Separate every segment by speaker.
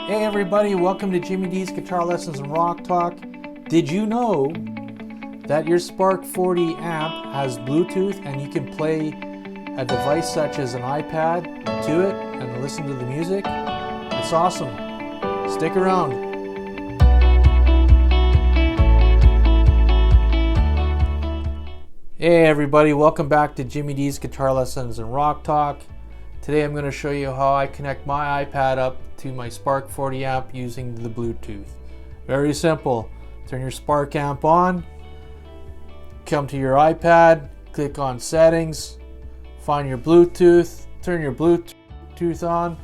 Speaker 1: Hey everybody, welcome to Jimmy D's Guitar Lessons and Rock Talk. Did you know that your Spark 40 amp has Bluetooth and you can play a device such as an iPad to it and listen to the music? It's awesome. Stick around. Hey everybody, welcome back to Jimmy D's Guitar Lessons and Rock Talk. Today I'm going to show you how I connect my iPad up to my Spark 40 amp using the Bluetooth. Very simple. Turn your Spark amp on, come to your iPad, click on settings, find your Bluetooth, turn your Bluetooth on.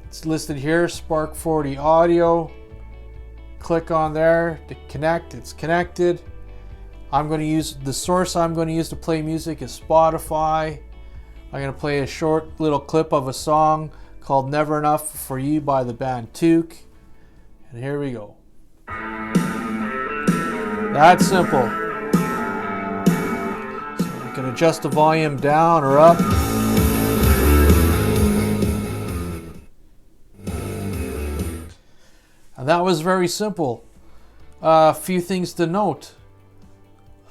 Speaker 1: It's listed here, Spark 40 audio. Click on there to connect. It's connected. I'm going to use the source I'm going to use to play music is Spotify. I'm going to play a short little clip of a song called Never Enough for You by the band Took. And here we go. That's simple. So you can adjust the volume down or up. And that was very simple. A few things to note.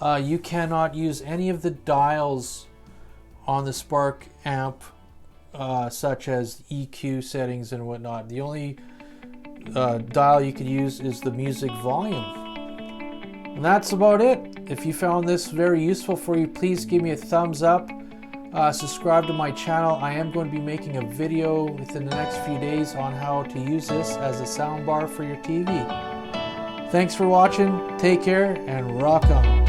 Speaker 1: You cannot use any of the dials on the Spark amp, such as EQ settings and whatnot. The only dial you can use is the music volume. And that's about it. If you found this very useful for you, please give me a thumbs up. Subscribe to my channel. I am going to be making a video within the next few days on how to use this as a soundbar for your TV. Thanks for watching. Take care and rock on.